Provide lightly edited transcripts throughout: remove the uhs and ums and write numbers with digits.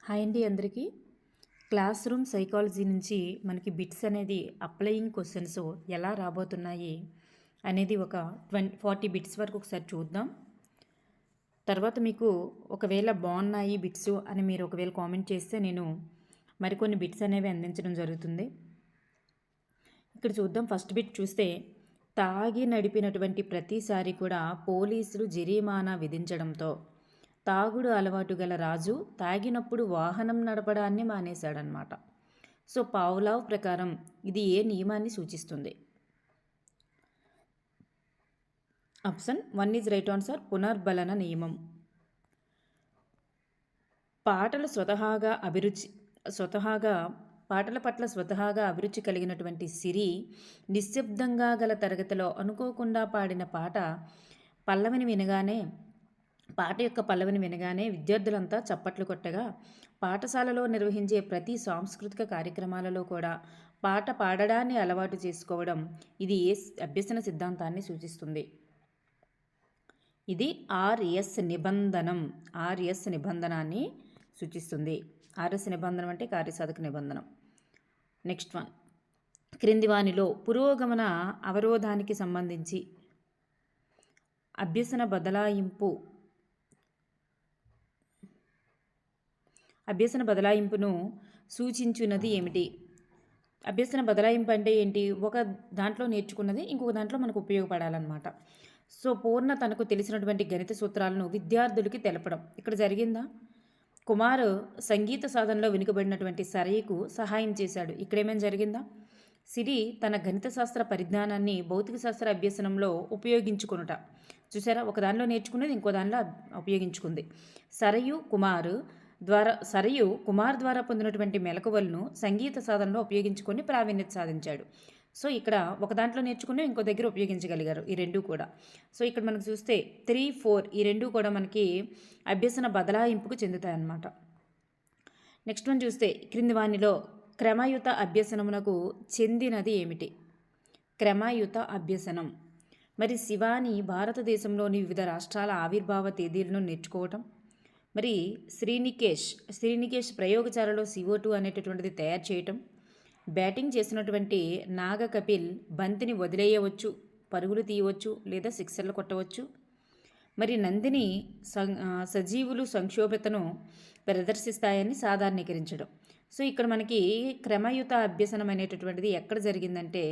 Hi అండి అందరికీ. Class room psychology నుంచి మనకి బిట్స్ అనేది అప్లయింగ్ క్వశ్చన్స్ ఎలా రాబోతున్నాయి అనేది ఒక 40 బిట్స్ వరకు ఒకసారి చూద్దాం. తర్వాత మీకు ఒకవేళ బాగున్నాయి బిట్స్ అని మీరు ఒకవేళ కామెంట్ చేస్తే నేను మరికొన్ని బిట్స్ అనేవి అందించడం జరుగుతుంది. ఇక్కడ చూద్దాం. ఫస్ట్ బిట్ చూస్తే, తాగి నడిపినటువంటి ప్రతిసారి కూడా పోలీసులు జరిమానా విధించడంతో తాగుడు అలవాటు గల రాజు తాగినప్పుడు వాహనం నడపడాన్ని మానేశాడనమాట. సో పావ్లావ్ ప్రకారం ఇది ఏ నియమాన్ని సూచిస్తుంది? ఆప్షన్ 1 ఈజ్ రైట్ ఆన్సర్, పునర్బలన నియమం. పాటల పట్ల స్వతహాగా అభిరుచి కలిగినటువంటి సిరి నిశ్శబ్దంగా గల తరగతిలో అనుకోకుండా పాడిన పాట యొక్క పల్లవిని వినగానే విద్యార్థులంతా చప్పట్లు కొట్టగా, పాఠశాలలో నిర్వహించే ప్రతి సాంస్కృతిక కార్యక్రమాలలో కూడా పాట పాడడాన్ని అలవాటు చేసుకోవడం ఇది ఏ అభ్యసన సిద్ధాంతాన్ని సూచిస్తుంది? ఇది ఆర్ఎస్ నిబంధనాన్ని సూచిస్తుంది. ఆర్ఎస్ నిబంధనం అంటే కార్యసాధక నిబంధనం. నెక్స్ట్ వన్, క్రింది వానిలో పురోగమన అవరోధానికి సంబంధించి అభ్యసన బదలాయింపును సూచించున్నది ఏమిటి? అభ్యసన బదలాయింపు అంటే ఏంటి? ఒక దాంట్లో నేర్చుకున్నది ఇంకొక దాంట్లో మనకు ఉపయోగపడాలన్నమాట. సో పూర్ణ తనకు తెలిసినటువంటి గణిత సూత్రాలను విద్యార్థులకి తెలపడం ఇక్కడ జరిగిందా? కుమార్ సంగీత సాధనలో వెనుకబడినటువంటి సరయ్యకు సహాయం చేశాడు. ఇక్కడేమైనా జరిగిందా? సిరి తన గణిత శాస్త్ర పరిజ్ఞానాన్ని భౌతిక శాస్త్ర అభ్యసనంలో ఉపయోగించుకునుట. చూసారా, ఒక దానిలో నేర్చుకున్నది ఇంకో దానిలో ఉపయోగించుకుంది. సరయు కుమార్ ద్వారా పొందినటువంటి మెలకువలను సంగీత సాధనలో ఉపయోగించుకొని ప్రావీణ్యత సాధించాడు. సో ఇక్కడ ఒక దాంట్లో నేర్చుకుని ఇంకో దగ్గర ఉపయోగించగలిగారు ఈ రెండు కూడా. సో ఇక్కడ మనకు చూస్తే 3, 4 ఈ రెండు కూడా మనకి అభ్యసన బదలాయింపుకు చెందుతాయన్నమాట. నెక్స్ట్ వన్ చూస్తే, క్రింది వానిలో క్రమయుత అభ్యసనమునకు చెందినది ఏమిటి? క్రమయుత అభ్యసనం. మరి శివాని భారతదేశంలోని వివిధ రాష్ట్రాల ఆవిర్భావ తేదీలను నేర్చుకోవటం. మరి శ్రీనికేష్ ప్రయోగశాలలో CO2 అనేటటువంటిది తయారు చేయటం. బ్యాటింగ్ చేసినటువంటి నాగ కపిల్ బంతిని వదిలేయవచ్చు, పరుగులు తీయవచ్చు లేదా సిక్సర్లు కొట్టవచ్చు. మరి నందిని సజీవులు సంక్షోభతను ప్రదర్శిస్తాయని సాధారణీకరించడం. సో ఇక్కడ మనకి క్రమయుత అభ్యసనం అనేటటువంటిది ఎక్కడ జరిగిందంటే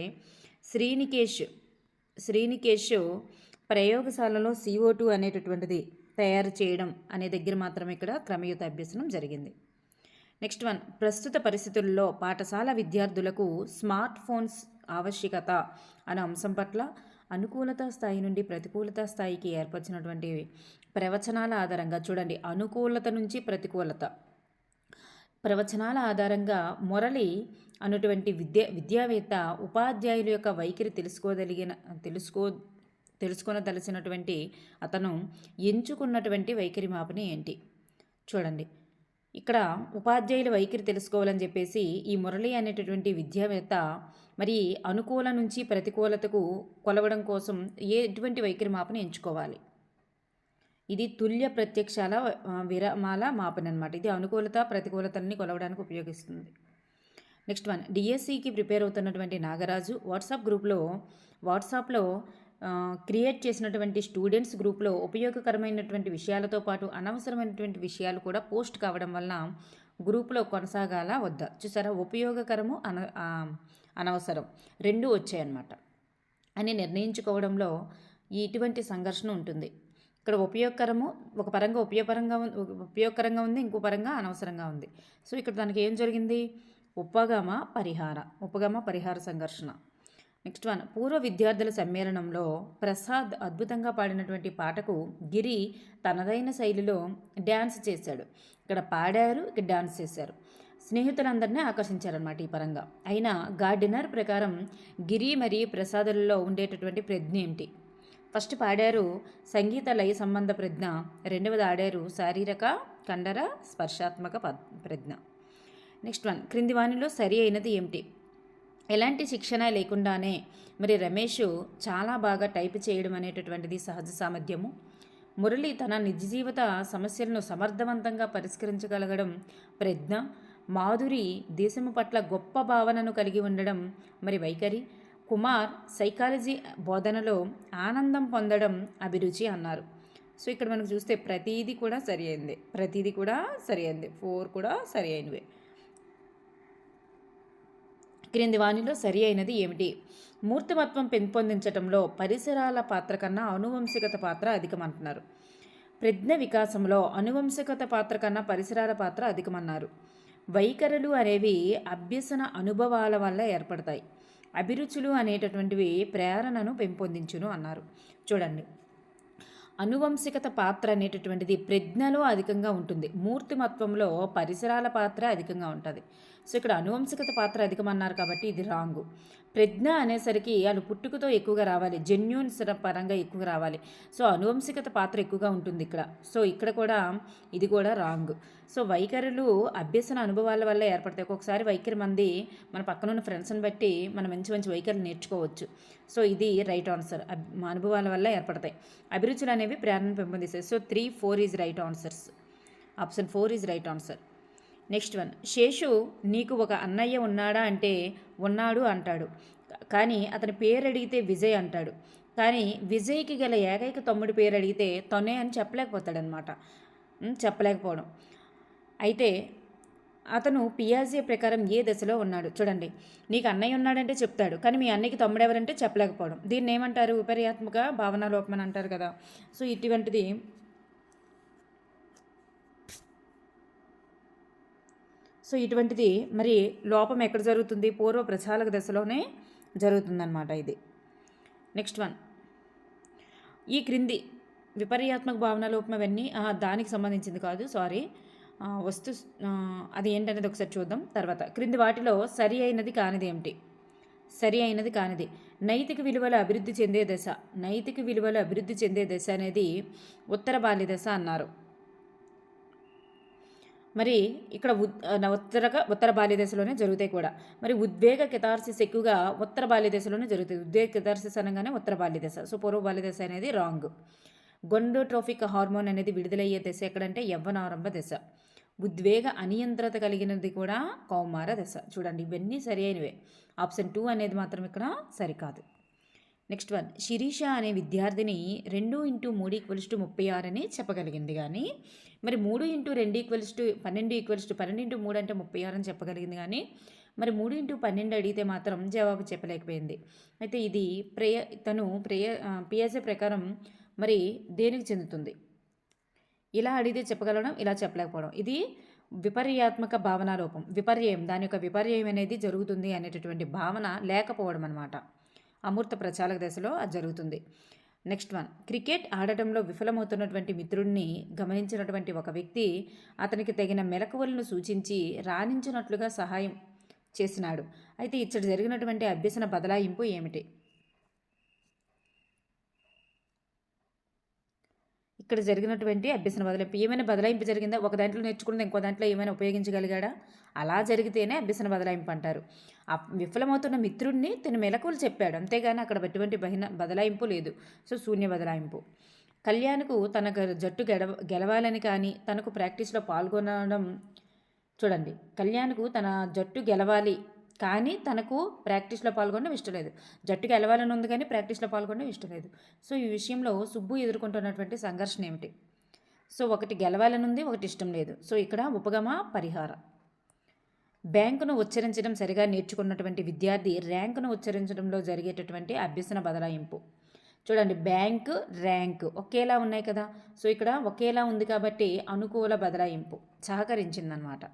శ్రీనికేష్ ప్రయోగశాలలో CO2 అనేటటువంటిది తయారు చేయడం అనే దగ్గర మాత్రమే ఇక్కడ క్రమయుత అభ్యసనం జరిగింది. నెక్స్ట్ వన్, ప్రస్తుత పరిస్థితుల్లో పాఠశాల విద్యార్థులకు స్మార్ట్ ఫోన్స్ ఆవశ్యకత అనే అంశం పట్ల అనుకూలత స్థాయి నుండి ప్రతికూలత స్థాయికి ఏర్పరిచినటువంటి ప్రవచనాల ఆధారంగా చూడండి, అనుకూలత నుంచి ప్రవచనాల ఆధారంగా మురళి అన్నటువంటి విద్యావేత్త ఉపాధ్యాయుల యొక్క వైఖరి తెలుసుకొనదలసినటువంటి అతను ఎంచుకున్నటువంటి వైఖరి మాపని ఏంటి? చూడండి, ఇక్కడ ఉపాధ్యాయుల వైఖరి తెలుసుకోవాలని చెప్పేసి ఈ మురళి అనేటటువంటి విద్యావేత్త మరి అనుకూల నుంచి ప్రతికూలతకు కొలవడం కోసం ఎటువంటి వైఖరి మాపని ఎంచుకోవాలి? ఇది తుల్య ప్రత్యక్షాల విరామాల మాపన అనమాట. ఇది అనుకూలత ప్రతికూలతల్ని కొలవడానికి ఉపయోగిస్తుంది. నెక్స్ట్ వన్, డిఎస్సికి ప్రిపేర్ అవుతున్నటువంటి నాగరాజు వాట్సాప్లో క్రియేట్ చేసినటువంటి స్టూడెంట్స్ గ్రూప్లో ఉపయోగకరమైనటువంటి విషయాలతో పాటు అనవసరమైనటువంటి విషయాలు కూడా పోస్ట్ కావడం వలన గ్రూప్లో కొనసాగాల వద్దా? చూసారా, ఉపయోగకరము అనవసరం రెండు వచ్చాయన్నమాట అని నిర్ణయించుకోవడంలో ఇటువంటి సంఘర్షణ ఉంటుంది. ఇక్కడ ఉపయోగకరము ఒక పరంగా ఉపయోగకరంగా ఉంది, ఇంకో పరంగా అనవసరంగా ఉంది. సో ఇక్కడ దానికి ఏం జరిగింది? ఉపగమ పరిహార సంఘర్షణ. నెక్స్ట్ వన్, పూర్వ విద్యార్థుల సమ్మేళనంలో ప్రసాద్ అద్భుతంగా పాడినటువంటి పాటకు గిరి తనదైన శైలిలో డ్యాన్స్ చేశాడు. ఇక్కడ పాడారు, ఇక్కడ డ్యాన్స్ చేశారు. స్నేహితులందరినీ ఆకర్షించారనమాట ఈ పరంగా. అయినా గార్డినర్ ప్రకారం గిరి మరియు ప్రసాదులలో ఉండేటటువంటి ప్రజ్ఞ ఏమిటి? ఫస్ట్ పాడారు సంగీత లయ సంబంధ ప్రజ్ఞ, రెండవది ఆడారు శారీరక కండర స్పర్శాత్మక ప్రజ్ఞ. నెక్స్ట్ వన్, క్రింది వానిలో సరి అయినది ఏమిటి? ఎలాంటి శిక్షణ లేకుండానే మరి రమేష్ చాలా బాగా టైప్ చేయడం అనేటటువంటిది సహజ సామర్థ్యము. మురళి తన నిజ జీవిత సమస్యలను సమర్థవంతంగా పరిష్కరించగలగడం ప్రజ్ఞ. మాధురి దేశము పట్ల గొప్ప భావనను కలిగి ఉండడం మరి వైఖరి. కుమార్ సైకాలజీ బోధనలో ఆనందం పొందడం అభిరుచి అన్నారు. సో ఇక్కడ మనకు చూస్తే ప్రతీది కూడా సరి అయింది, ప్రతీది కూడా సరి అయింది, 4 కూడా సరి అయినవే. క్రింది వానిలో సరి అయినది ఏమిటి? మూర్తిమత్వం పెంపొందించడంలో పరిసరాల పాత్ర కన్నా అనువంశికత పాత్ర అధికమంటున్నారు. ప్రజ్ఞ వికాసంలో అనువంశికత పాత్ర కన్నా పరిసరాల పాత్ర అధికమన్నారు. వైఖరులు అనేవి అభ్యసన అనుభవాల వల్ల ఏర్పడతాయి. అభిరుచులు అనేటటువంటివి ప్రేరణను పెంపొందించును అన్నారు. చూడండి, అనువంశికత పాత్ర అనేటటువంటిది ప్రజ్ఞలో అధికంగా ఉంటుంది, మూర్తిమత్వంలో పరిసరాల పాత్ర అధికంగా ఉంటుంది. సో ఇక్కడ అనువంశికత పాత్ర అధికమన్నారు కాబట్టి ఇది రాంగు. ప్రజ్ఞ అనేసరికి వాళ్ళు పుట్టుకతో ఎక్కువగా రావాలి, జెన్యూన్స్ పరంగా ఎక్కువగా రావాలి. సో అనువంశికత పాత్ర ఎక్కువగా ఉంటుంది ఇక్కడ. సో ఇక్కడ కూడా ఇది కూడా రాంగ్. సో వైఖరులు అభ్యసన అనుభవాల వల్ల ఏర్పడతాయి. ఒక్కొక్కసారి వైఖరి మంది మన పక్కన ఉన్న ఫ్రెండ్స్ని బట్టి మనం మంచి మంచి వైఖరులు నేర్చుకోవచ్చు. సో ఇది రైట్ ఆన్సర్. అనుభవాల వల్ల ఏర్పడతాయి. అభిరుచులు అనేవి ప్రేరణ పెంపొందిస్తాయి. So 3, 4 is right answers. Option 4 is right answer. Next one, Seshu నీకు ఒక అన్నయ్య ఉన్నాడా అంటే ఉన్నాడు అంటాడు, కానీ అతని పేరు అడిగితే విజయ్ అంటాడు. కానీ విజయ్కి గల ఏకైక తమ్ముడి పేరు అడిగితే తనే అని చెప్పలేకపోతాడనమాట. చెప్పలేకపోవడం. అయితే అతను పియాజే ప్రకారం ఏ దశలో ఉన్నాడు? చూడండి, నీకు అన్నయ్య ఉన్నాడంటే చెప్తాడు, కానీ మీ అన్నయ్యకి తమ్ముడు ఎవరంటే చెప్పలేకపోవడం. దీన్ని ఏమంటారు? విపర్యాత్మక భావన లోపం అని అంటారు కదా. సో ఇటువంటిది ఇటువంటిది మరి లోపం ఎక్కడ జరుగుతుంది? పూర్వ ప్రచాలక దశలోనే జరుగుతుందన్నమాట ఇది. నెక్స్ట్ వన్, ఈ క్రింది విపర్యాత్మక భావన లోపం అవన్నీ దానికి సంబంధించింది కాదు, సారీ. అది ఏంటనేది ఒకసారి చూద్దాం తర్వాత. క్రింది వాటిలో సరి అయినది కానిది ఏమిటి? సరి అయినది కానిది నైతిక విలువలు అభివృద్ధి చెందే దశ. నైతిక విలువలు అభివృద్ధి చెందే దశ అనేది ఉత్తర బాల్య దశ అన్నారు. మరి ఇక్కడ ఉత్తర బాల్య దశలోనే జరుగుతాయి కూడా. మరి ఉద్వేగ కెథార్సిస్ ఎక్కువగా ఉత్తర బాల్య దశలోనే జరుగుతుంది. ఉద్వేగ కెథార్సిస్ అనగానే ఉత్తర బాల్య దశ. సో పూర్వ బాల్య దశ అనేది రాంగ్. గొండోట్రోఫిక్ హార్మోన్ అనేది విడుదలయ్యే దశ ఎక్కడంటే యవ్వనారంభ దశ. ఉద్వేగ అనియంత్రత కలిగినది కూడా కౌమార దశ. చూడండి, ఇవన్నీ సరి అయినవే. ఆప్షన్ 2 అనేది మాత్రం ఇక్కడ సరికాదు. నెక్స్ట్ వన్, శిరీష అనే విద్యార్థిని 2x3 = 36 అని చెప్పగలిగింది, కానీ మరి 3x2 = 12 12x3 అంటే 36 అని చెప్పగలిగింది, కానీ మరి 3x12 అడిగితే మాత్రం జవాబు చెప్పలేకపోయింది. అయితే ఇది పియాజే ప్రకారం మరి దేనికి చెందుతుంది? ఇలా అడిగితే చెప్పగలడం, ఇలా చెప్పలేకపోవడం. ఇది విపర్యాత్మక భావన లోపం. విపర్యయం, దాని యొక్క విపర్యయం అనేది జరుగుతుంది అనేటటువంటి భావన లేకపోవడం అన్నమాట. అమూర్త ప్రచాలక దశలో అది జరుగుతుంది. నెక్స్ట్ వన్, క్రికెట్ ఆడటంలో విఫలమవుతున్నటువంటి మిత్రుడిని గమనించినటువంటి ఒక వ్యక్తి అతనికి తగిన మెలకువలను సూచించి రాణించినట్లుగా సహాయం చేసినాడు. అయితే ఇచ్చట జరిగినటువంటి అభ్యసన బదలాయింపు ఏమిటి? ఇక్కడ జరిగినటువంటి అభ్యసన బదలాయింపు ఏమైనా బదలాయింపు జరిగిందా? ఒక దాంట్లో నేర్చుకున్నది ఇంకో దాంట్లో ఏమైనా ఉపయోగించగలిగాడా? అలా జరిగితేనే అభ్యసన బదలాయింపు అంటారు. విఫలమవుతున్న మిత్రుడిని తన మెలకువలు చెప్పాడు, అంతేగాని అక్కడ ఎటువంటి బదలాయింపు లేదు. సో శూన్య బదలాయింపు. కళ్యాణ్కు తన జట్టు గెలవాలని కానీ తనకు ప్రాక్టీస్లో పాల్గొనడం. చూడండి, కళ్యాణ్కు తన జట్టు గెలవాలి కానీ తనకు ప్రాక్టీస్లో పాల్గొనడం ఇష్టం లేదు. జట్టు గెలవాలని ఉంది కానీ ప్రాక్టీస్లో పాల్గొనడం ఇష్టం లేదు. సో ఈ విషయంలో సుబ్బు ఎదుర్కొంటున్నటువంటి సంఘర్షణ ఏమిటి? సో ఒకటి గెలవాలని ఉంది, ఒకటి ఇష్టం లేదు. సో ఇక్కడ ఉపగమ పరిహార. బ్యాంకును ఉచ్చరించడం సరిగా నేర్చుకున్నటువంటి విద్యార్థి ర్యాంకును ఉచ్చరించడంలో జరిగేటటువంటి అభ్యసన బదలాయింపు. చూడండి, బ్యాంకు ర్యాంకు ఒకేలా ఉన్నాయి కదా. సో ఇక్కడ ఒకేలా ఉంది కాబట్టి అనుకూల బదలాయింపు సహకరించిందనమాట.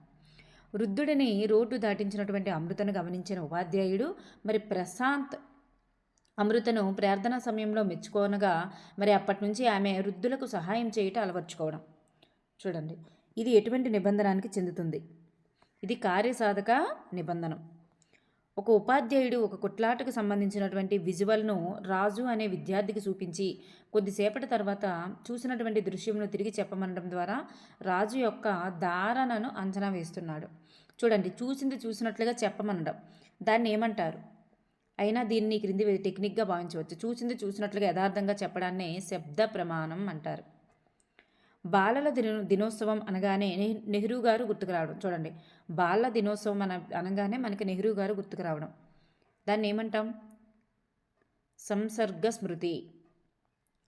వృద్ధుడిని రోడ్డు దాటించినటువంటి అమృతను గమనించిన ఉపాధ్యాయుడు మరి ప్రశాంత్ అమృతను ప్రార్థనా సమయంలో మెచ్చుకోనగా మరి అప్పటి నుంచి ఆమె వృద్ధులకు సహాయం చేయటం అలవర్చుకోవడం. చూడండి, ఇది ఎటువంటి నిబంధనానికి చెందుతుంది? ఇది కార్యసాధక నిబంధనం. ఒక ఉపాధ్యాయుడు ఒక కొట్లాటకు సంబంధించినటువంటి విజువల్ను రాజు అనే విద్యార్థికి చూపించి కొద్దిసేపటి తర్వాత చూసినటువంటి దృశ్యంను తిరిగి చెప్పమనడం ద్వారా రాజు యొక్క ధారణను అంచనా వేస్తున్నాడు. చూడండి, చూసినట్లుగా చెప్పమనడం, దాన్ని ఏమంటారు? అయినా దీన్ని క్రింది టెక్నిక్గా భావించవచ్చు. చూసినట్లుగా యథార్థంగా చెప్పడాన్ని శబ్ద ప్రమాణం అంటారు. బాలల దినోత్సవం అనగానే నెహ్రూ గారు గుర్తుకు రావడం. చూడండి, బాలల దినోత్సవం అనగానే మనకి నెహ్రూ గారు గుర్తుకు రావడం. దాన్ని ఏమంటాం? సంసర్గ స్మృతి.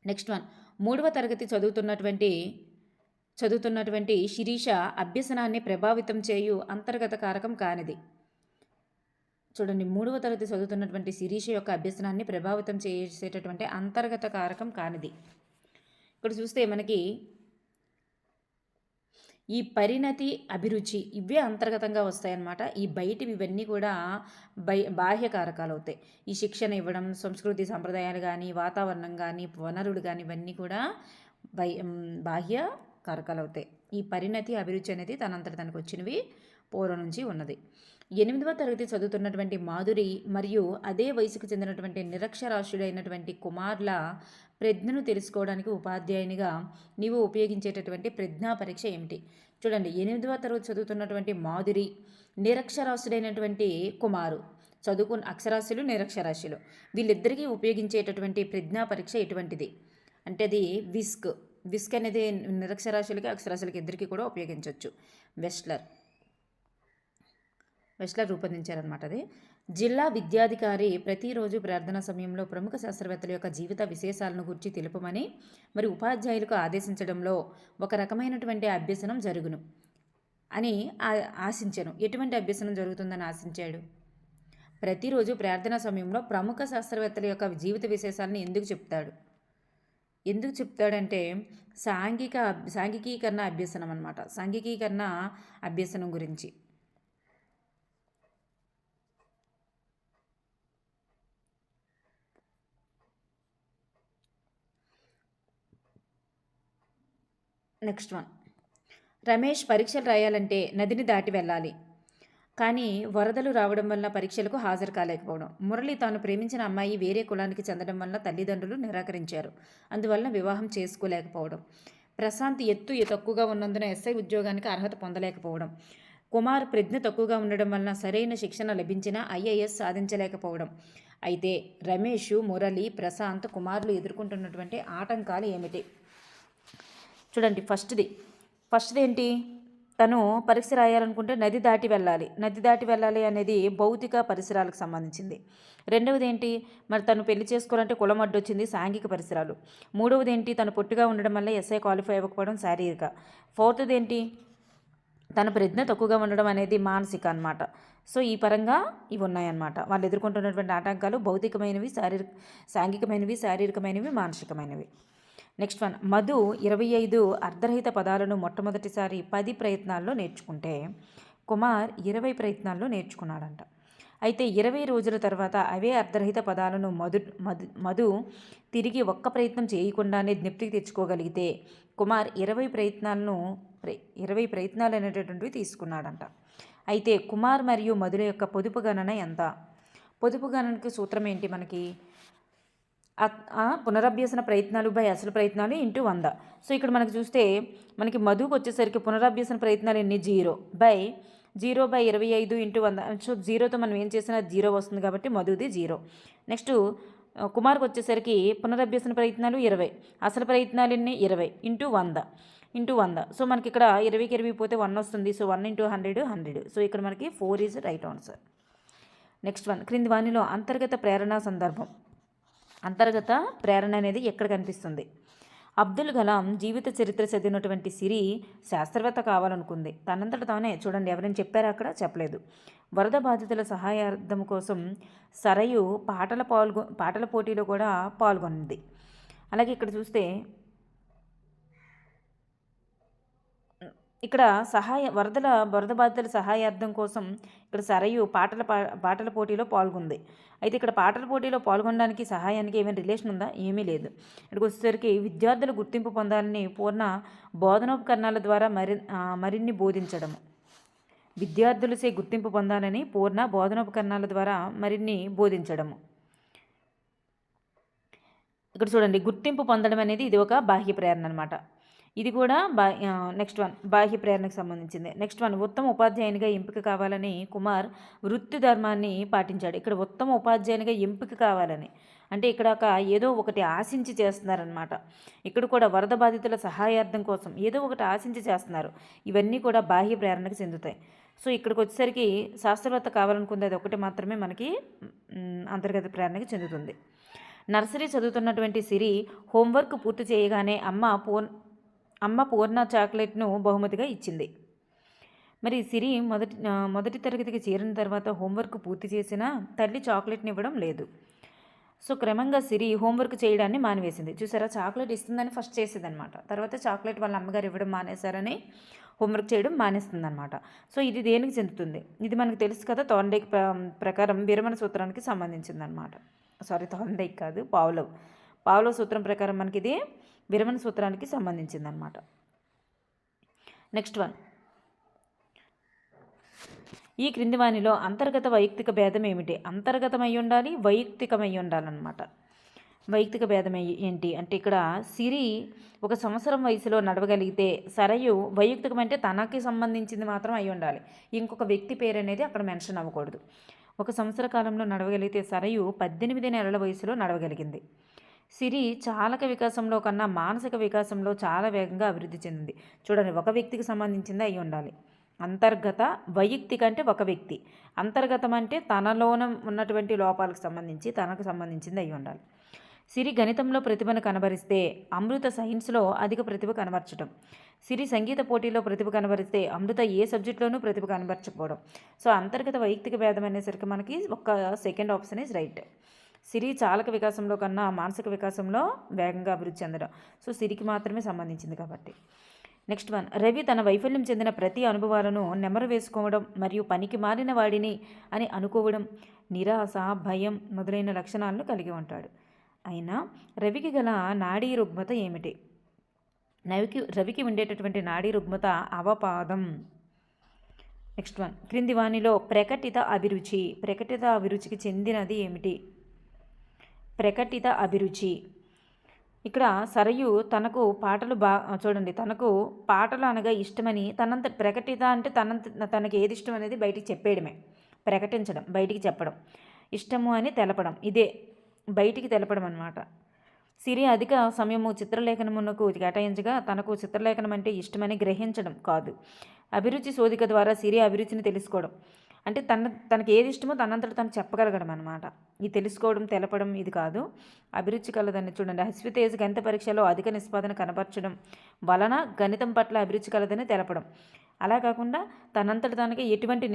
నెక్స్ట్ వన్, 3వ తరగతి చదువుతున్నటువంటి శిరీష అభ్యసనాన్ని ప్రభావితం చేయు అంతర్గత కారకం కానిది. చూడండి, 3వ తరగతి చదువుతున్నటువంటి శిరీష యొక్క అభ్యసనాన్ని ప్రభావితం చేసేటటువంటి అంతర్గత కారకం కానిది. ఇక్కడ చూస్తే మనకి ఈ పరిణతి, అభిరుచి ఇవే అంతర్గతంగా వస్తాయన్నమాట. ఈ బయటివి ఇవన్నీ కూడా బాహ్య కారకాలు అవుతాయి. ఈ శిక్షణ ఇవ్వడం, సంస్కృతి సంప్రదాయాలు కానీ, వాతావరణం కానీ, వనరులు కానీ ఇవన్నీ కూడా బాహ్య కారకాలు అవుతాయి. ఈ పరిణతి, అభిరుచి అనేది తనంతట తనకు వచ్చినవి, పూర్వం నుంచి ఉన్నది. 8వ తరగతి చదువుతున్నటువంటి మాధురి మరియు అదే వయసుకు చెందినటువంటి నిరక్షరాస్యుడైనటువంటి కుమార్ల ప్రజ్ఞను తెలుసుకోవడానికి ఉపాధ్యాయునిగా నీవు ఉపయోగించేటటువంటి ప్రజ్ఞా పరీక్ష ఏమిటి? చూడండి, 8వ తరగతి చదువుతున్నటువంటి మాధురి, నిరక్షరాస్యుడైనటువంటి కుమారు, చదువుకున్న అక్షరాస్యులు, నిరక్షరాస్యులు, వీళ్ళిద్దరికీ ఉపయోగించేటటువంటి ప్రజ్ఞా పరీక్ష ఎటువంటిది అంటే అది విస్క్ అనేది నిరక్షరాస్యులకి, అక్షరాస్యులకి ఇద్దరికీ కూడా ఉపయోగించవచ్చు. వెస్లర్ రూపొందించారనమాట. అది జిల్లా విద్యాధికారి ప్రతిరోజు ప్రార్థనా సమయంలో ప్రముఖ శాస్త్రవేత్తల యొక్క జీవిత విశేషాలను గురించి తెలుపమని మరి ఉపాధ్యాయులకు ఆదేశించడంలో ఒక రకమైనటువంటి అభ్యసనం జరుగును అని ఆశించాను. ఎటువంటి అభ్యసనం జరుగుతుందని ఆశించాడు? ప్రతిరోజు ప్రార్థనా సమయంలో ప్రముఖ శాస్త్రవేత్తల యొక్క జీవిత విశేషాలను ఎందుకు చెప్తాడంటే సాంఘికీకరణ అభ్యసనం అనమాట. సాంఘికీకరణ అభ్యసనం గురించి. నెక్స్ట్ వన్, రమేష్ పరీక్షలు రాయాలంటే నదిని దాటి వెళ్ళాలి. కానీ వరదలు రావడం వల్ల పరీక్షలకు హాజరు కాలేకపోవడం. మురళి తాను ప్రేమించిన అమ్మాయి వేరే కులానికి చెందడం వల్ల తల్లిదండ్రులు నిరాకరించారు. అందువల్ల వివాహం చేసుకోలేకపోవడం. ప్రశాంత్ ఎత్తు తక్కువగా ఉన్నందున ఎస్ఐ ఉద్యోగానికి అర్హత పొందలేకపోవడం. కుమార్ ప్రజ్ఞ తక్కువగా ఉండడం వలన సరైన శిక్షణ లభించినా ఐఏఎస్ సాధించలేకపోవడం. అయితే రమేష్, మురళి, ప్రశాంత్, కుమార్లు ఎదుర్కొంటున్నటువంటి ఆటంకాలు ఏమిటి? చూడండి, ఫస్ట్ది ఏంటి? తను పరీక్ష రాయాలనుకుంటే నది దాటి వెళ్ళాలి అనేది భౌతిక పరిసరాలకు సంబంధించింది. రెండవది ఏంటి? మరి తను పెళ్లి చేసుకోవాలంటే కులం అడ్డొచ్చింది, సాంఘిక పరిసరాలు. మూడవది ఏంటి? తను పొట్టిగా ఉండడం వల్ల ఎస్ఐ క్వాలిఫై అవ్వకపోవడం, శారీరక. ఫోర్త్ది ఏంటి? తన ప్రజ్ఞ తక్కువగా ఉండడం అనేది మానసిక అన్నమాట. సో ఈ పరంగా ఇవి ఉన్నాయన్నమాట. వాళ్ళు ఎదుర్కొంటున్నటువంటి ఆటంకాలు భౌతికమైనవి, సాంఘికమైనవి, శారీరకమైనవి, మానసికమైనవి. నెక్స్ట్ వన్, మధు 25 అర్ధరహిత పదాలను మొట్టమొదటిసారి 10 ప్రయత్నాల్లో నేర్చుకుంటే కుమార్ 20 ప్రయత్నాల్లో నేర్చుకున్నాడంట. అయితే 20 రోజుల తర్వాత అవే అర్ధరహిత పదాలను మధు తిరిగి ఒక్క ప్రయత్నం చేయకుండానే జ్ఞప్తికి తెచ్చుకోగలిగితే కుమార్ 20 ప్రయత్నాలు అనేటటువంటివి తీసుకున్నాడంట. అయితే కుమార్ మరియు మధుల యొక్క పొదుపు గణన ఎంత? పొదుపు గణనకి సూత్రం ఏంటి మనకి? పునరభ్యసన ప్రయత్నాలు బై అసలు ప్రయత్నాలు ఇంటూ 100. సో ఇక్కడ మనకు చూస్తే మనకి మధుకు వచ్చేసరికి పునరభ్యసన ప్రయత్నాలు ఎన్ని? 0 బై 25 ఇంటూ 100. సో 0తో మనం ఏం చేసినా 0 వస్తుంది కాబట్టి మధుది 0. నెక్స్ట్ కుమార్కి వచ్చేసరికి పునరభ్యసన ప్రయత్నాలు 20, అసలు ప్రయత్నాలు ఎన్ని? 20 ఇంటూ 100. సో మనకి ఇక్కడ 20కి 20 పోతే 1 వస్తుంది. So 1 into 100. సో ఇక్కడ మనకి 4 is right answer. Next one, క్రింది వానిలో అంతర్గత ప్రేరణ అనేది ఎక్కడ కనిపిస్తుంది? అబ్దుల్ కలాం జీవిత చరిత్ర చదివినటువంటి సిరి శాస్త్రవేత్త కావాలనుకుంది. తనంతట తానే. చూడండి, ఎవరైనా చెప్పారా? అక్కడ చెప్పలేదు. వరద బాధితుల సహాయార్థం కోసం సరయు పాటల పోటీలో కూడా పాల్గొన్నది. అలాగే ఇక్కడ చూస్తే ఇక్కడ వరద బాధితుల సహాయార్థం కోసం ఇక్కడ సరయు పాటల పోటీలో పాల్గొంది. అయితే ఇక్కడ పాటల పోటీలో పాల్గొనడానికి సహాయానికి ఏమైనా రిలేషన్ ఉందా? ఏమీ లేదు. ఇక్కడికి వచ్చేసరికి విద్యార్థులు గుర్తింపు పొందాలని పూర్ణ బోధనోపకరణాల ద్వారా మరిన్ని బోధించడము. విద్యార్థులసే గుర్తింపు పొందాలని పూర్ణ బోధనోపకరణాల ద్వారా మరిన్ని బోధించడము. ఇక్కడ చూడండి, గుర్తింపు పొందడం అనేది ఇది ఒక బాహ్య ప్రేరణ అనమాట. ఇది కూడా నెక్స్ట్ వన్ బాహ్య ప్రేరణకు సంబంధించింది. నెక్స్ట్ వన్ ఉత్తమ ఉపాధ్యాయునిగా ఎంపిక కావాలని కుమార్ వృత్తి ధర్మాన్ని పాటించాడు. ఇక్కడ ఉత్తమ ఉపాధ్యాయునిగా ఎంపిక కావాలని అంటే ఇక్కడ ఏదో ఒకటి ఆశించి చేస్తున్నారనమాట. ఇక్కడ కూడా వరద బాధితుల సహాయార్థం కోసం ఏదో ఒకటి ఆశించి చేస్తున్నారు. ఇవన్నీ కూడా బాహ్య ప్రేరణకు చెందుతాయి. సో ఇక్కడికి వచ్చేసరికి శాస్త్రవేత్త కావాలనుకుంది అది ఒకటి మాత్రమే మనకి అంతర్గత ప్రేరణకు చెందుతుంది. నర్సరీ చదువుతున్నటువంటి సిరి హోంవర్క్ పూర్తి చేయగానే అమ్మ పూర్ణ చాక్లెట్ను బహుమతిగా ఇచ్చింది. మరి సిరి మొదటి తరగతికి చేరిన తర్వాత హోంవర్క్ పూర్తి చేసినా తల్లి చాక్లెట్ని ఇవ్వడం లేదు. సో క్రమంగా సిరి హోంవర్క్ చేయడాన్ని మానివేసింది. చూసారా, చాక్లెట్ ఇస్తుందని ఫస్ట్ చేసేదనమాట. తర్వాత చాక్లెట్ వాళ్ళ అమ్మగారు ఇవ్వడం మానేశారని హోంవర్క్ చేయడం మానేస్తుందన్నమాట. సో ఇది దేనికి చెందుతుంది? ఇది మనకు తెలుసు కదా, థార్న్డైక్ ప్రకారం విరమణ సూత్రానికి సంబంధించిందనమాట. సారీ, థార్న్డైక్ కాదు, పావ్లోవ్ సూత్రం ప్రకారం మనకి ఇది విరమణ సూత్రానికి సంబంధించిందనమాట. నెక్స్ట్ వన్, ఈ క్రింది వానిలో అంతర్గత వైయక్తిక భేదం ఏమిటి? అంతర్గతమై ఉండాలి, వైయక్తికమై ఉండాలన్నమాట. వైయక్తిక భేదం ఏంటి అంటే ఇక్కడ సిరి 1 సంవత్సరం వయసులో నడవగలిగితే సరయు వైయక్తికం అంటే తనకి సంబంధించింది మాత్రం అయి ఉండాలి. ఇంకొక వ్యక్తి పేరు అనేది అక్కడ మెన్షన్ అవ్వకూడదు. 1 సంవత్సర కాలంలో నడవగలిగితే సరయు 18 నెలల వయసులో నడవగలిగింది. సిరి చాలక వికాసంలో కన్నా మానసిక వికాసంలో చాలా వేగంగా అభివృద్ధి చెందింది. చూడండి, ఒక వ్యక్తికి సంబంధించింది అయి ఉండాలి. అంతర్గత, వైయక్తిక అంటే ఒక వ్యక్తి, అంతర్గతం అంటే తనలోన ఉన్నటువంటి లోపాలకు సంబంధించి తనకు సంబంధించింది అయి ఉండాలి. సిరి గణితంలో ప్రతిభను కనబరిస్తే అమృత సైన్స్లో అధిక ప్రతిభ కనబరచడం. సిరి సంగీత పోటీలో ప్రతిభ కనబరిస్తే అమృత ఏ సబ్జెక్టులోనూ ప్రతిభ కనబరచకపోవడం. సో అంతర్గత వైయక్తిక భేదం అనేసరికి మనకి ఒక సెకండ్ ఆప్షన్ ఈజ్ రైట్. సిరి చాలక వికాసంలో కన్నా మానసిక వికాసంలో వేగంగా అభివృద్ధి చెందడం. సో సిరికి మాత్రమే సంబంధించింది కాబట్టి. నెక్స్ట్ వన్, రవి తన వైఫల్యం చెందిన ప్రతి అనుభవాలను నెమరు వేసుకోవడం మరియు పనికి మారిన వాడిని అని అనుకోవడం, నిరాశ, భయం మొదలైన లక్షణాలను కలిగి ఉంటాడు. అయినా రవికి గల నాడీ రుగ్మత ఏమిటి? రవికి ఉండేటటువంటి నాడీ రుగ్మత అవపాదం. నెక్స్ట్ వన్, క్రింది వానిలో ప్రకటిత అభిరుచికి చెందినది ఏమిటి? ప్రకటిత అభిరుచి. ఇక్కడ సరయు తనకు పాటలు చూడండి, తనకు పాటలు అనగా ఇష్టమని ప్రకటిత అంటే తనకి ఏది ఇష్టం అనేది బయటికి చెప్పేయడమే. ప్రకటించడం, బయటికి చెప్పడం, ఇష్టము అని తెలపడం, ఇదే బయటికి తెలపడం అన్నమాట. సిరి అధిక సమయము చిత్రలేఖనమునకు కేటాయించగా తనకు చిత్రలేఖనం అంటే ఇష్టమని గ్రహించడం కాదు. అభిరుచి శోధిక ద్వారా సిరి అభిరుచిని తెలుసుకోవడం అంటే తనకి ఏది ఇష్టమో తనంతట తను చెప్పగలగడం అనమాట. ఈ తెలుసుకోవడం, తెలపడం ఇది కాదు. అభిరుచి కలదని చూడండి, అశ్వితేజ్ గణిత పరీక్షలో అధిక నిష్పాదన కనపరచడం వలన గణితం పట్ల అభిరుచి కలదని తెలపడం. అలా కాకుండా తనంతట తనకి ఎటువంటి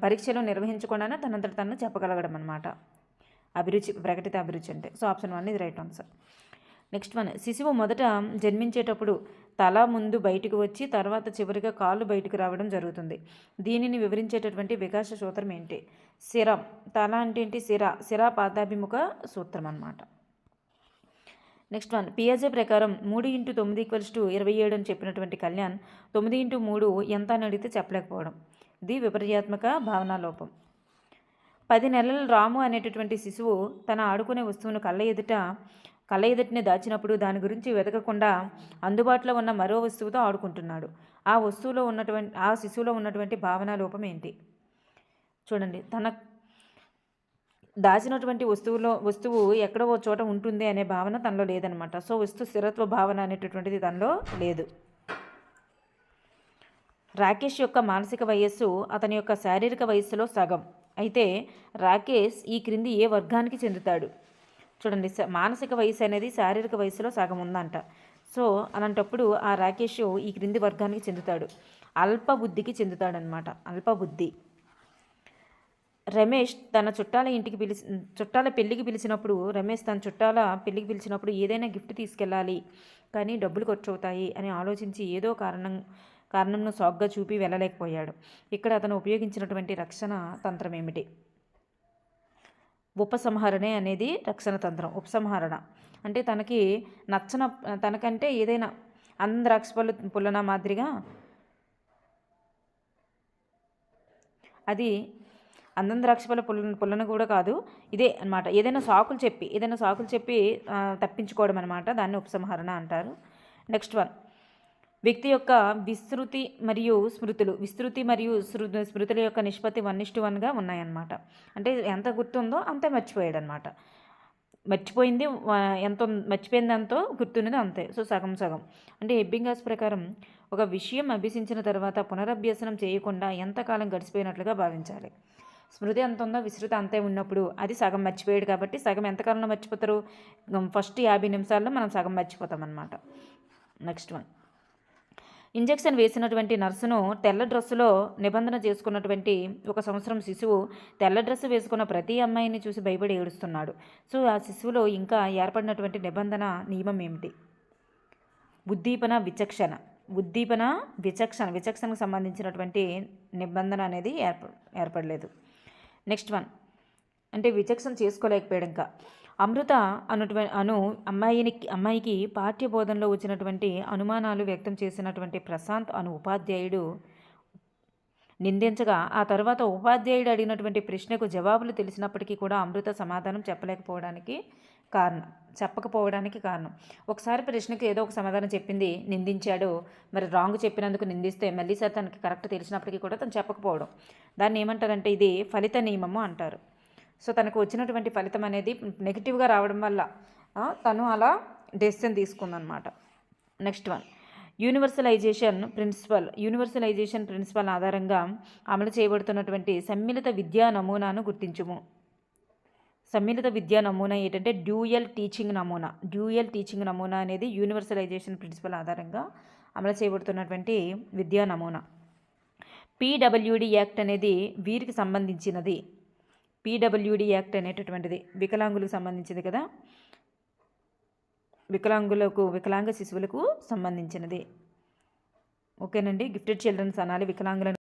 పరీక్షలు నిర్వహించకుండానే తనంతట తను చెప్పగలగడం అనమాట అభిరుచి, ప్రకటిత అభిరుచి అంటే. సో ఆప్షన్ 1 ఇది రైట్ ఆన్సర్. నెక్స్ట్ వన్, శిశువు మొదట జన్మించేటప్పుడు తల ముందు బయటకు వచ్చి తర్వాత చివరిగా కాళ్ళు బయటకు రావడం జరుగుతుంది. దీనిని వివరించేటటువంటి వికాస సూత్రం ఏంటి? శిరం. తల అంటే ఏంటి? శిర పాదాభిముఖ సూత్రం అన్నమాట. నెక్స్ట్ వన్, పియాజే ప్రకారం 3x9 = 27 అని చెప్పినటువంటి కళ్యాణ్ 9x3 ఎంత అని అడిగితే చెప్పలేకపోవడం. ఇది విపర్యాత్మక భావనా లోపం. 10 నెలల రాము అనేటటువంటి శిశువు తన ఆడుకునే వస్తువును కళ్ళ ఎదుటనే దాచినప్పుడు దాని గురించి వెతకకుండా అందుబాటులో ఉన్న మరో వస్తువుతో ఆడుకుంటున్నాడు. ఆ శిశువులో ఉన్నటువంటి భావనా లోపం ఏంటి? చూడండి, తన దాచినటువంటి వస్తువు ఎక్కడో చోట ఉంటుంది అనే భావన తనలో లేదనమాట. సో వస్తు స్థిరత్వ భావన అనేటటువంటిది తనలో లేదు. రాకేష్ యొక్క మానసిక వయస్సు అతని యొక్క శారీరక వయస్సులో సగం. అయితే రాకేష్ ఈ క్రింది ఏ వర్గానికి చెందుతాడు? చూడండి, మానసిక వయసు అనేది శారీరక వయసులో సగం ఉందంట. సో అలాంటప్పుడు ఆ రాకేష్ ఈ క్రింది వర్గానికి చెందుతాడు. అల్పబుద్ధికి చెందుతాడనమాట. అల్పబుద్ధి. రమేష్ తన చుట్టాల పెళ్ళికి పిలిచినప్పుడు ఏదైనా గిఫ్ట్ తీసుకెళ్ళాలి కానీ డబ్బులు ఖర్చు అవుతాయి అని ఆలోచించి ఏదో కారణంను సాగ్గా చూపి వెళ్ళలేకపోయాడు. ఇక్కడ అతను ఉపయోగించినటువంటి రక్షణ తంత్రం ఏమిటి? ఉపసంహరణే అనేది రక్షణ తంత్రం. ఉపసంహరణ అంటే తనకంటే ఏదైనా ద్రాక్ష పుల్లన మాదిరిగా అది ద్రాక్ష పుల్లన కూడా కాదు, ఇదే అనమాట. ఏదైనా సాకులు చెప్పి తప్పించుకోవడం అనమాట. దాన్ని ఉపసంహరణ అంటారు. నెక్స్ట్ వన్, వ్యక్తి యొక్క విస్తృతి మరియు స్మృతుల యొక్క నిష్పత్తి 1:1గా ఉన్నాయన్నమాట. అంటే ఎంత గుర్తుందో అంతే మర్చిపోయాడు అనమాట. మర్చిపోయింది ఎంతో, గుర్తున్నది అంతే. సో సగం సగం. అంటే ఎబ్బింగాస్ ప్రకారం ఒక విషయం అభ్యసించిన తర్వాత పునరభ్యసనం చేయకుండా ఎంతకాలం గడిచిపోయినట్లుగా భావించాలి. స్మృతి ఎంత ఉందో విస్తృతి అంతే ఉన్నప్పుడు అది సగం మర్చిపోయాడు కాబట్టి సగం ఎంతకాలంలో మర్చిపోతారు? ఫస్ట్ 50 నిమిషాల్లో మనం సగం మర్చిపోతాం అన్నమాట. నెక్స్ట్ వన్, ఇంజెక్షన్ వేసినటువంటి నర్సును తెల్ల డ్రెస్సులో నిబంధన చేసుకున్నటువంటి 1 సంవత్సరం శిశువు తెల్ల డ్రెస్సు వేసుకున్న ప్రతి అమ్మాయిని చూసి భయపడి ఏడుస్తున్నాడు. సో ఆ శిశువులో ఇంకా ఏర్పడినటువంటి నియమం ఏమిటి? విచక్షణకు సంబంధించినటువంటి నిబంధన అనేది ఏర్పడలేదు. నెక్స్ట్ వన్, అంటే విచక్షణ చేసుకోలేకపోయాడు. ఇంకా అమృత అమ్మాయికి పాఠ్యబోధనలో వచ్చినటువంటి అనుమానాలు వ్యక్తం చేసినటువంటి ప్రశాంత్ ఉపాధ్యాయుడు నిందించగా ఆ తర్వాత ఉపాధ్యాయుడు అడిగినటువంటి ప్రశ్నకు జవాబులు తెలిసినప్పటికీ కూడా అమృత సమాధానం చెప్పకపోవడానికి కారణం ఒకసారి ప్రశ్నకు ఏదో ఒక సమాధానం చెప్పింది, నిందించాడు. మరి రాంగ్ చెప్పినందుకు నిందిస్తే మళ్ళీ సార్ తనకి కరెక్ట్ తెలిసినప్పటికీ కూడా తను చెప్పకపోవడం, దాన్ని ఏమంటారంటే ఇది ఫలిత నియమము అంటారు. సో తనకు వచ్చినటువంటి ఫలితం అనేది నెగిటివ్గా రావడం వల్ల తను అలా డెసిషన్ తీసుకుందనమాట. నెక్స్ట్ వన్, యూనివర్సలైజేషన్ ప్రిన్సిపల్ ఆధారంగా అమలు చేయబడుతున్నటువంటి సమ్మిళిత విద్యా నమూనాను గుర్తించుము. సమ్మిళిత విద్యా నమూనా ఏంటంటే డ్యూయల్ టీచింగ్ నమూనా అనేది యూనివర్సలైజేషన్ ప్రిన్సిపల్ ఆధారంగా అమలు చేయబడుతున్నటువంటి విద్యా నమూనా. పీడబ్ల్యూడి యాక్ట్ అనేది వీరికి సంబంధించినది. పీడబ్ల్యూడి యాక్ట్ అనేటటువంటిది వికలాంగులకు సంబంధించింది కదా, వికలాంగ శిశువులకు సంబంధించినది. ఓకేనండి, గిఫ్టెడ్ చిల్డ్రన్స్ అనాలి వికలాంగులను